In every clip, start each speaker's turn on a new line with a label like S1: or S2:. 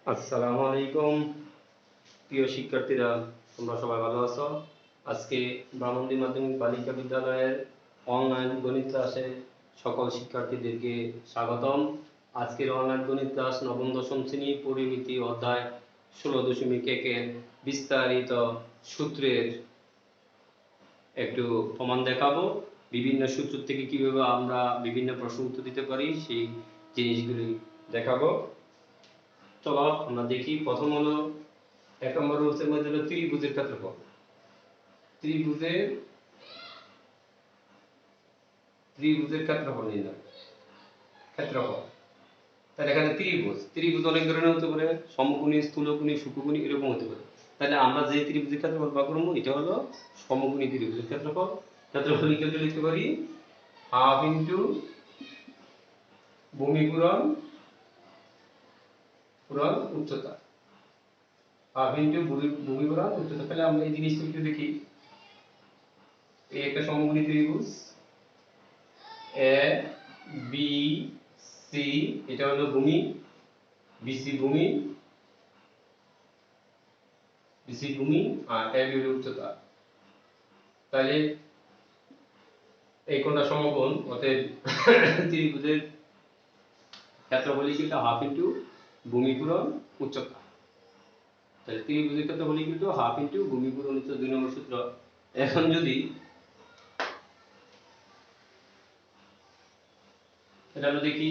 S1: আসসালামু আলাইকুম প্রিয় শিক্ষার্থীরা, তোমরা সবাই ভালো আছো? আজকে ব্রাহ্মণী মাধ্যমিক বালিকা বিদ্যালয়ের অনলাইন গণিত ক্লাসে সকল শিক্ষার্থীদেরকে স্বাগতম। আজকের অনলাইন গণিত ক্লাস নবম দশম শ্রেণী পরিমিতি অধ্যায় 16.1-এর বিস্তারিত সূত্রের একটু প্রমাণ দেখাবো। বিভিন্ন সূত্র থেকে কিভাবে আমরা বিভিন্ন প্রশ্ন উত্তর দিতে পারি সেই জিনিসগুলি দেখাবো। চলো আমরা দেখি। প্রথম হলো 1 নম্বর রুলসের মধ্যে হলো ত্রিভুজের ক্ষেত্রফল। ত্রিভুজের ক্ষেত্রফল নির্ণয়। ক্ষেত্রফল, তাহলে এখানে ত্রিভুজ অনেক ধরনের হতে পারে, সমকোণী, স্থূলকোণী, সূক্ষ্মকোণী এরকম হতে পারে। তাহলে আমরা যে ত্রিভুজের ক্ষেত্রফল বার করব এটা হলো সমকোণী ত্রিভুজের ক্ষেত্রফল। ক্ষেত্রফল লিখতে পারি হাফ ইনটু ভূমি পূরণ উচ্চতা। হাফ ইনটু ভূমি পূরণ উচ্চতা। তাহলে আমরা এই জিনিসটা একটু দেখি। এই একটা সমকোণী ত্রিভুজ এ বি সি, এটা হলো ভূমি, বিসি ভূমি আর এবি হলো উচ্চতা। তাহলে এই কোণটা সমকোণ, অতএব ত্রিভুজের ক্ষেত্রফল কিন্তু হাফ ইনটু ভূমি পূরণ উচ্চতা। তাহলে ত্রিভুজের ক্ষেত্রফল কিন্তু হাফ ইনটু ভূমি পূরণ উচ্চতা, 2 নম্বর সূত্র। এখন যদি এটা আমরা দেখি,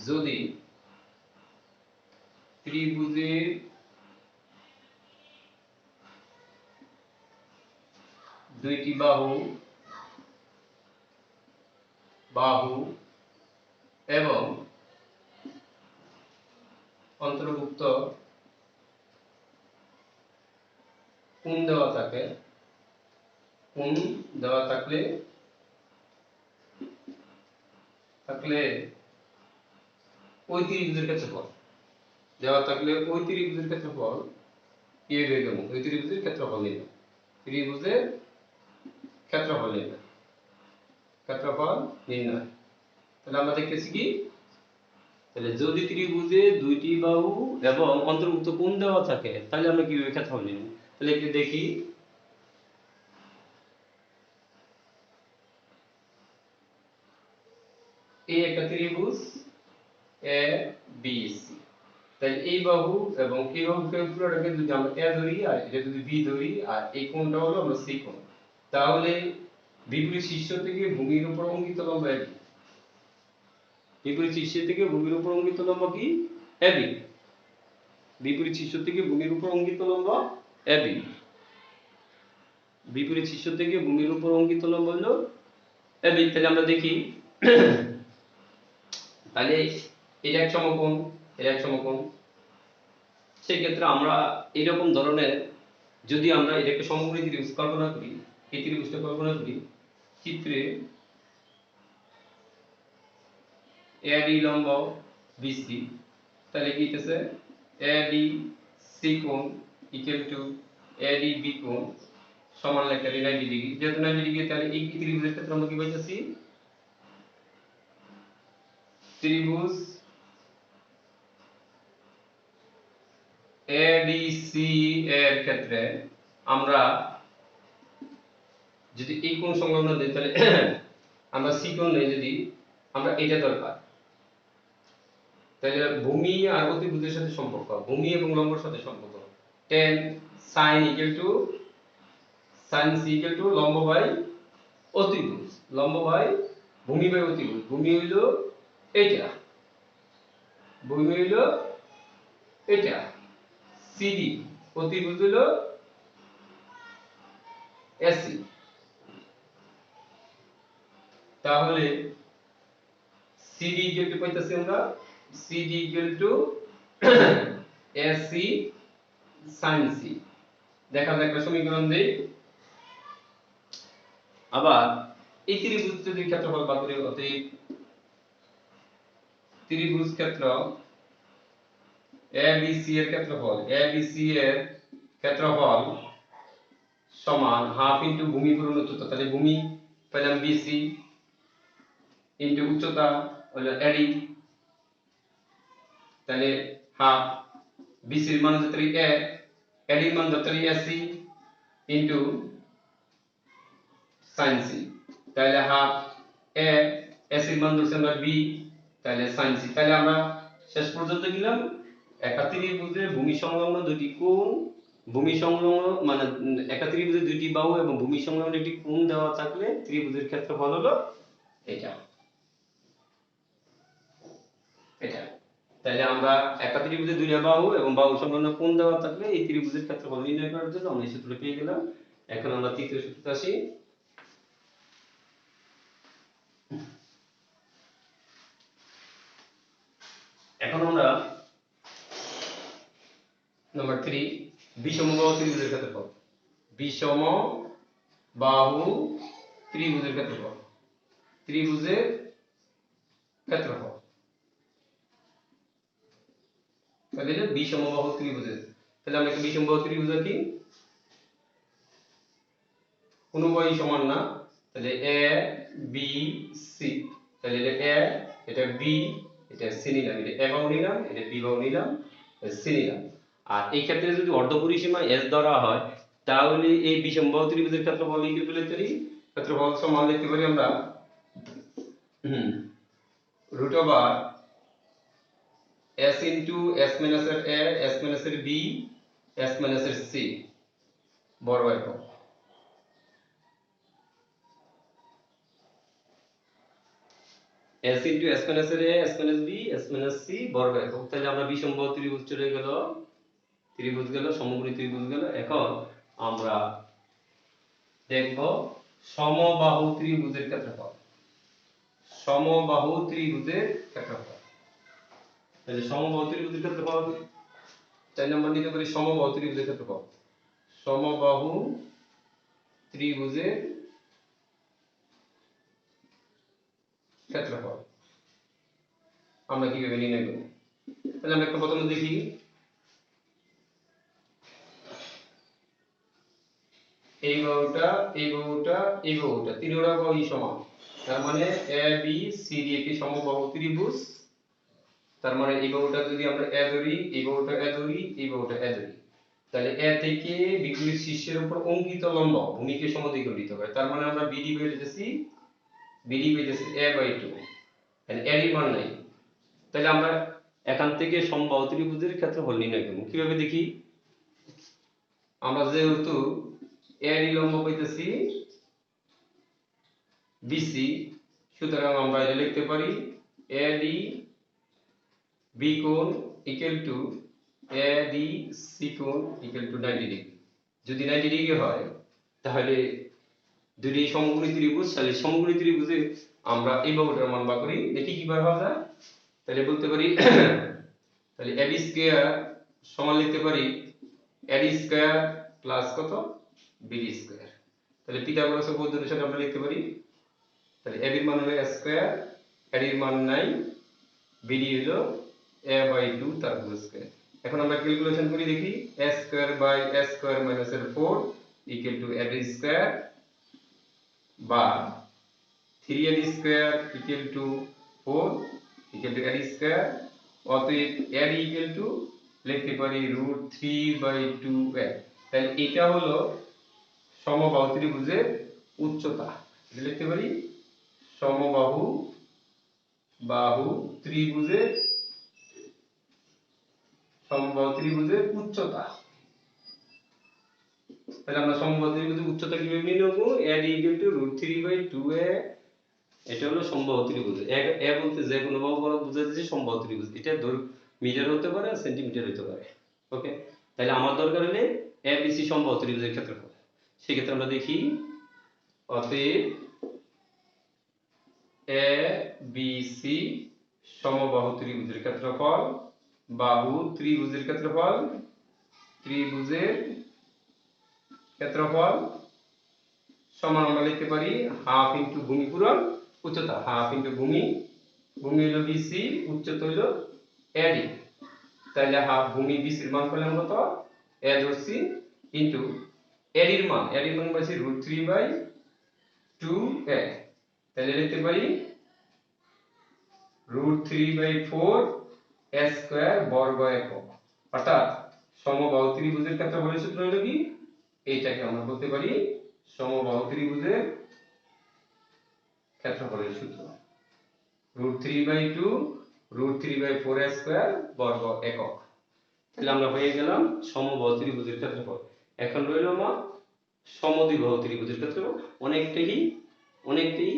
S1: যদি ত্রিভুজের দুইটি বাহু এবং অন্তর্ভুক্ত কোণ দেওয়া থাকলে ওই ত্রিভুজের ক্ষেত্রফল দেওয়া থাকলে ওই ত্রিভুজের ক্ষেত্রফল কি হবে? কেমন? ওই ত্রিভুজের ক্ষেত্রফল নির্ণয়। ত্রিভুজের ক্ষেত্রফল নির্ণয়। তাহলে আমরা দেখতেছি কি, তাহলে যদি ত্রিভুজে দুইটি বাহু এবং অন্তর্ভুক্ত কোণ দেওয়া থাকে তাহলে আমরা কিভাবে ক্ষেত্রফল নির্ণয়? তাহলে একটু দেখি। এই একটা ত্রিভুজ এ বি সি, তাহলে এই বাহু এবং এই বাহুকে পুরোটাকে যদি আমরা এ ধরি আর এটা যদি বি ধরি আর এই কোণটা হলো আমরা সি কোণ, তাহলে বিপরীত শীর্ষ থেকে ভূমির উপর অঙ্কিত লম্ব এবি। বিপরীত শীর্ষ থেকে ভূমির উপর অঙ্কিত লম্ব কি? এবি। বিপরীত শীর্ষ থেকে ভূমির উপর অঙ্কিত লম্ব এবি। বিপরীত শীর্ষ থেকে ভূমির উপর অঙ্কিত লম্ব হলো এবি। তাহলে আমরা দেখি, তাহলে এটা এক সমকোণ। সেই ক্ষেত্রে আমরা এরকম ধরনের, যদি আমরা এটাকে সমকোণী ত্রিভুজ কল্পনা করি, এই ত্রিভুজটা কল্পনা করি, চিত্রে এডি লম্ব বিসি, তাহলে কি হইতেছে এডি সি কোণ ইকুয়াল টু এডি বি কোণ সমান লেখা 90 ডিগ্রি। যেহেতু 90 ডিগ্রি, তাহলে এই ত্রিভুজের ক্ষেত্রে আমরা কি পাইতেছি? ত্রিভুজ এডিসি এর ক্ষেত্রে আমরা যদি এই কোণ সংলগ্ন দিই, তাহলে আমরা সি কোণ নেই, যদি আমরা এটা দরকার, তাহলে ভূমি আর অতিভুজের সাথে সম্পর্ক, ভূমি এবং লম্বের সাথে সম্পর্ক, tan sin sin c লম্ব বাই অতিভুজ, লম্ব বাই ভূমি বাই অতিভুজ। ভূমি হইল এটা, সিডি, অতিভুজ হইল এসি। তাহলে সিডি ইকুয়াল টু পাইতেছি আমরা CD equal to AC sin c। দেখা যাক একটা সমীকরণ দেই। আবার এই ত্রিভুজ যদি ক্ষেত্রফল বার করি, অতএব ত্রিভুজ ক্ষেত্র এবিসি এর ক্ষেত্রফল সমান হাফ ইনটু ভূমি পূরণ উচ্চতা। তাহলে ভূমি পেলাম বিসি ইনটু উচ্চতা হলো এডি, তাহলে হাফ বিসির মান যতই এ, এডির মান যতই এসি ইনটু sin c, তাহলে হাফ এ, এসির মান ধরছি আমরা বি, তাহলে sin c। তাহলে আমরা শেষ পর্যন্ত গেলাম একা ত্রিভুজে ভূমি সংলগ্ন দুটি কোণ, ভূমি সংলগ্ন মানে একা ত্রিভুজে দুটি বাহু এবং ভূমি সংলগ্ন একটি কোণ দেওয়া থাকলে ত্রিভুজের ক্ষেত্রফল হলো এটা, এটা। তাহলে আমরা একা ত্রিভুজে দুইটা বাহু এবং বাহু সংলগ্ন কোণ দেওয়া থাকলে এই ত্রিভুজের ক্ষেত্রফল নির্ণয় করার জন্য আমরা এই সূত্রটি পেয়ে গেলাম। এখন আমরা তৃতীয় সূত্রে আসি। এখন আমরা নাম্বার 3 বিষমবাহু ত্রিভুজের ক্ষেত্রফল, বিষমবাহু ত্রিভুজের ক্ষেত্রফল, ত্রিভুজের ক্ষেত্রফল। তাহলে বিষমবাহু ত্রিভুজের, তাহলে আমরা একটা বিষমবাহু ত্রিভুজ আঁকি, কোন বাহু সমান না, তাহলে এ বি সি, তাহলে এটা এ, এটা বি, এটা সি নিলাম, এটা এ বাহু নিলাম, এটা বি বাহু নিলাম, সি নিলাম। আর এই ক্ষেত্রে যদি অর্ধপরিসীমা এস ধরা হয় তাহলে এই বিষমবাহু ত্রিভুজের ক্ষেত্রফল লিখে ফেলতে পারি, ক্ষেত্রফল সমান লিখতে পারি আমরা root over s into s minus এর a, s মাইনাস এর b, s মাইনাস এর c বর্গ একক। s ইনটু s মাইনাস এর a, s minus b, s minus c বর্গ একক। তাহলে আমরা বিষমবাহু ত্রিভুজ চলে গেল, ত্রিভুজ গেল, সমকোণী ত্রিভুজ গেল। এখন আমরা দেখব সমবাহু ত্রিভুজের ক্ষেত্রফল, সমবাহু ত্রিভুজের ক্ষেত্রফল। তাহলে সমবাহু ত্রিভুজের ক্ষেত্রফল 4 নম্বর নিতে পারি, সমবাহু ত্রিভুজের ক্ষেত্রফল, সমবাহু ত্রিভুজের ক্ষেত্রফল আমরা কিভাবে নির্ণয় করব? তাহলে আমরা একটা প্রথমে দেখি, এই বাহুটা, এই বাহুটা, এই বাহুটা, তিনটা বাহুই সমান, তার মানে এ বি সি ডি একটি সমবাহু ত্রিভুজ। তার মানে এই বাহুটা যদি আমরা এ ধরি, এই বাহুটা এ ধরি, এই বাহুটা এ ধরি, তাহলে এ থেকে বিপরীত শীর্ষের উপর অঙ্কিত লম্ব ভূমিকে সমদ্বিখণ্ডিত করে। তার মানে আমরা বিডি পেয়েছি, বিডি পেয়েছি a বাই 2, তাহলে এর মান নাই। তাহলে আমরা এখান থেকে সমবাহু ত্রিভুজের ক্ষেত্রফল নির্ণয় করব কিভাবে দেখি। আমরা যেহেতু এর লম্ব পাইতেছি বিসি, সুতরাং আমরা এটা লিখতে পারি এডি বি কোণ ইকুয়াল টু এডি সি কোণ ইকুয়াল টু 90 ডিগ্রি। যদি 90 ডিগ্রি হয় তাহলে দুটি সমকোণী ত্রিভুজ, তাহলে সমকোণী ত্রিভুজে আমরা এই বাহুটার মান বার করি, দেখি কিভাবে পাওয়া যায়। তাহলে বলতে পারি তাহলে এবি স্কয়ার সমান লিখতে পারি এডি স্কয়ার প্লাস কত বিডি স্কয়ার। তাহলে পিথাগোরাসের উপপাদ্য অনুসারে আমরা লিখতে পারি, তাহলে এবির মান হলো a স্কয়ার, এডির মান 9, বিডি হলো a বাই 2 তার হোল স্কয়ার। এখন আমরা ক্যালকুলেশন করি দেখি, a square by a square minus 4 equal to ab square বা 3ab square equal to 4 equal to ad square. অতএব ad ইকুয়াল টু লিখতে পারি √3/2a। তাহলে এটা হলো সমবাহু ত্রিভুজের উচ্চতা, এটা লিখতে পারি সমবাহু ত্রিভুজের, সমবাহু ত্রিভুজের উচ্চতা। তাহলে আমরা সমবাহু ত্রিভুজের উচ্চতা কিভাবে নির্ণয় করব? ad ইকুয়াল টু √3/2a, এটা হলো সমবাহু ত্রিভুজ। এ বলতে যে কোনো বাহু বলা বোঝাচ্ছে সমবাহু ত্রিভুজ, এটা মিটার হতে পারে, সেন্টিমিটার হতে পারে। ওকে, তাহলে আমার দরকার হলে এ বি সি সমবাহু ত্রিভুজের ক্ষেত্রফল। সেক্ষেত্রে আমরা দেখি, অতএব এ বি সি সমবাহু ত্রিভুজের ক্ষেত্রফল, বাহু ত্রিভুজের ক্ষেত্রফল, ত্রিভুজের ক্ষেত্রফল সমান আমরা লিখতে পারি হাফ ইনটু ভূমি পূরণ উচ্চতা, হাফ ইনটু ভূমি, ভূমি হলো বিসি, উচ্চতা হলো এডি। তাহলে হাফ ভূমি বিসির মান পেলাম কত এ ধরছি ইনটু এডির মান, এডির মান পাইছি √3/2a। তাহলে লিখতে পারি √3/4 স্কয়ার বর্গ একক। অর্থাৎ সমবাহু ত্রিভুজের ক্ষেত্রফলের সূত্র হলো কি, এইটাকে আমরা বলতে পারি সমবাহু ত্রিভুজের ক্ষেত্রফলের সূত্র। √3/2 √3/4 স্কয়ার বর্গ একক। তাহলে আমরা পেয়ে গেলাম সমবাহু ত্রিভুজের ক্ষেত্রফল। এখন রইল আমার সমদ্বিবাহু ত্রিভুজের ক্ষেত্রফল। অনেকটাই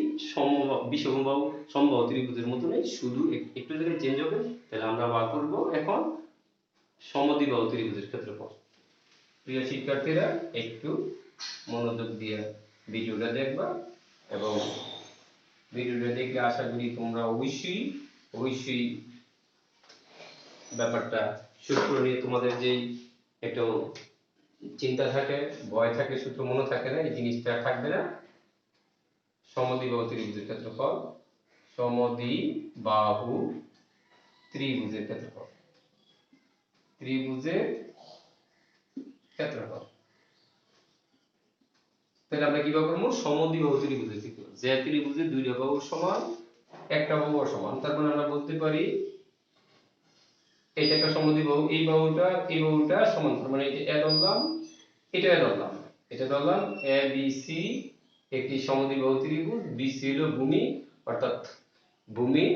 S1: বিষমবাহু সমবাহু ত্রিভুজের মতনই, শুধু একটু জায়গায় চেঞ্জ হবে। তাহলে আমরা বার করব এখন সমদ্বিবাহু ত্রিভুজের ক্ষেত্রফল। প্রিয় শিক্ষার্থীরা, একটু মনোযোগ দিয়ে ভিডিওটা দেখবা এবং ভিডিওটা দেখলে আশা করি তোমরা অবশ্যই ব্যাপারটা সূত্র নিয়ে তোমাদের যেই একটু চিন্তা থাকে, ভয় থাকে, সূত্র মনে থাকে না, এই জিনিসটা থাকবে না। সমদ্বিবাহু ত্রিভুজের ক্ষেত্রফল, সমদ্বিবাহু ত্রিভুজের ক্ষেত্রফল, ত্রিভুজের ক্ষেত্রফল। তাহলে আমরা কিভাবে করব? সমদ্বিবাহু ত্রিভুজের ক্ষেত্রফল, যে ত্রিভুজের দুইটা বাহু সমান, একটা বাহু অসমান, তার মানে আমরা বলতে পারি এটা একটা সমদ্বিবাহু, এই বাহুটা সমান, তার মানে এটা ধরলাম, এটা ধরলাম, এটা ধরলাম এ বি সি একটি সমদ্বিবাহু ত্রিভুজ, বিসি হলো ভূমি, অর্থাৎ ভূমি।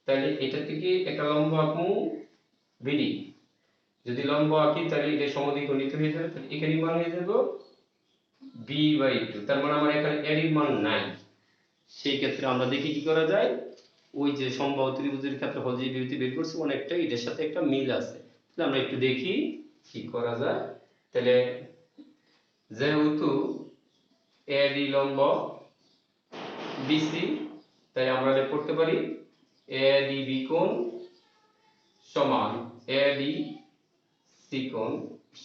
S1: তাহলে এটা থেকে একটা লম্ব আঁকবো বিডি, যদি লম্ব আঁকি তাহলে এটা সমদ্বিখণ্ডিত হয়ে যাবে, তাহলে এখানে মান হয়ে যাবে b/2। তার মানে আমার এখানে এর মান নাই। সেই ক্ষেত্রে আমরা দেখি কি করা যায়, ওই যে সমবাহু ত্রিভুজের ক্ষেত্রফল যে বিভূতি বের করছি অনেকটা এটার সাথে একটা মিল আছে। তাহলে আমরা একটু দেখি কি করা যায়। তাহলে যেহেতু এডি লম্ব বিসি, তাই আমরা করতে পারি এডিবি কোণ সমান এডি সি কোণ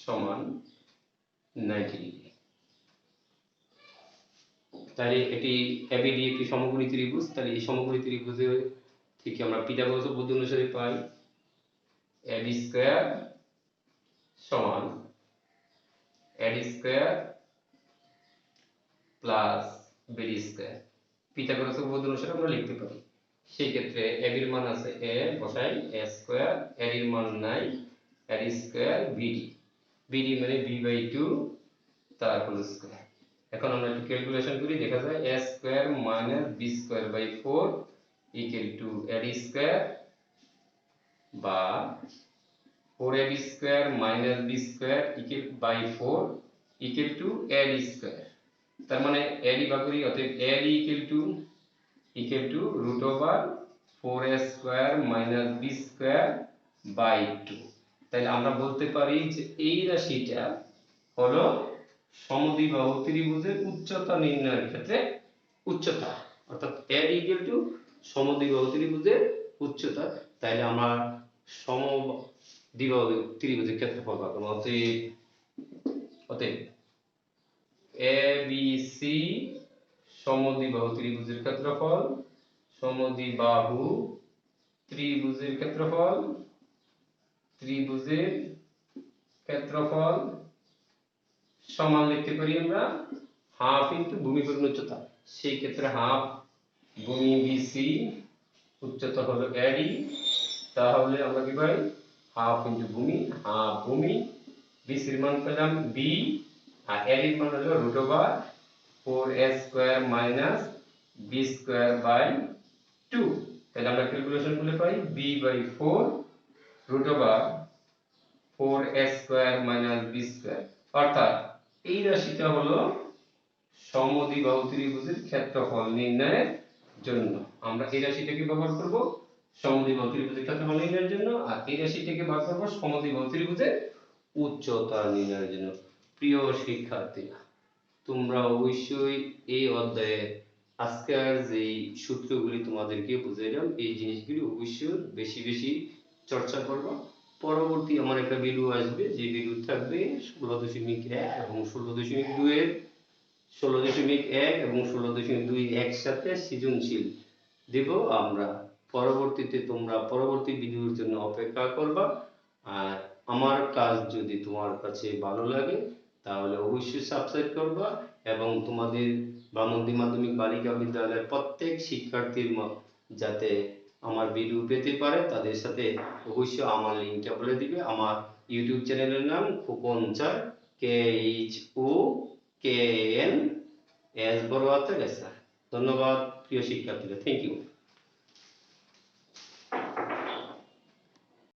S1: সমান 90 ডিগ্রি। তাহলে এটি এবিডি একটি সমকোণী ত্রিভুজ। তাহলে এই সমকোণী ত্রিভুজে থেকে আমরা পিথাগোরাস উপপাদ্য অনুসারে পাই এবি স্কয়ার সমান AD square plus BD square. Pythagoras উপপাদ্য অনুসারে আমরা লিখতে পারি। সেই ক্ষেত্রে এবির মান আছে এ, বসাই এ স্কয়ার, এডির মান নাই, এডি স্কয়ার বিডি, বিডি মানে b/2 তার হোল স্কয়ার। এখন আমরা একটু ক্যালকুলেশন করি, দেখা যায় a square minus b square by 4 equal to ad square বা 4ab square minus b square equal by 4 equal to ad square. তার মানে ad ভাগ করি, অতএব ad equal to root over 4a square minus b square by 2। তাহলে আমরা বলতে পারি যে এই রাশিটা হলো সমদ্বিবাহু ত্রিভুজের উচ্চতা নির্ণয়ের ক্ষেত্রে উচ্চতা, অর্থাৎ এড ইকুয়াল টু সমদ্বিবাহু ত্রিভুজের উচ্চতা। তাইলে আমরা সমদ্বিবাহু ত্রিভুজের ক্ষেত্রফল পাবো। অতএব এ বি সি সমদ্বিবাহু ত্রিভুজের ক্ষেত্রফল, সমদ্বিবাহু ত্রিভুজের ক্ষেত্রফল, ত্রিভুজের ক্ষেত্রফল সমান লিখতে পারি আমরা হাফ ইনটু ভূমি পরিমাণ উচ্চতা। সেই ক্ষেত্রে হাফ ভূমি বিসি, উচ্চতা হলো এডি, তাহলে আমরা কি পাই হাফ ইনটু ভূমি, হাফ ভূমি, বিসির মান পেলাম বি, আর এডির মান হলো root over 4a square minus b square by 2। তাহলে আমরা ক্যালকুলেশন করলে পাই b/4 root over 4a square minus b square. অর্থাৎ এই রাশিটা হলো সমদ্বিবাহু ত্রিভুজের ক্ষেত্রফল নির্ণয়ের জন্য। আমরা এই রাশিটাকে ব্যবহার করব সমদ্বিবাহু ত্রিভুজের ক্ষেত্রফল নির্ণয়ের জন্য, আর এই রাশিটাকে ব্যবহার করব সমদ্বিবাহু ত্রিভুজের উচ্চতা নির্ণয়ের জন্য। প্রিয় শিক্ষার্থীরা, তোমরা অবশ্যই এই অধ্যায়ে আজকের যে সূত্রগুলি তোমাদেরকে বুঝাইলাম এই জিনিসগুলি অবশ্যই বেশি বেশি চর্চা করবা। পরবর্তী আমার একটা ভিডিও আসবে, যে ভিডিও থাকবে 16.1 এবং 16.2 এর 16.1 এবং 16.2 একসাথে সৃজনশীল দেব আমরা। পরবর্তীতে তোমরা পরবর্তী ভিডিওর জন্য অপেক্ষা করবা। আর আমার কাজ যদি তোমার কাছে ভালো লাগে তাহলে অবশ্যই সাবস্ক্রাইব করবা এবং তোমাদের ব্রাহ্মণী মাধ্যমিক বালিকা বিদ্যালয়ের প্রত্যেক শিক্ষার্থীর যাতে আমার ভিডিও পেতে পারে তাদের সাথে অবশ্যই আমার লিঙ্কটা বলে দিবে। আমার ইউটিউব চ্যানেলের নাম খোকন স্যার, KHOKN, এস বড় হাতের এস। ধন্যবাদ প্রিয় শিক্ষার্থীরা, থ্যাংক ইউ।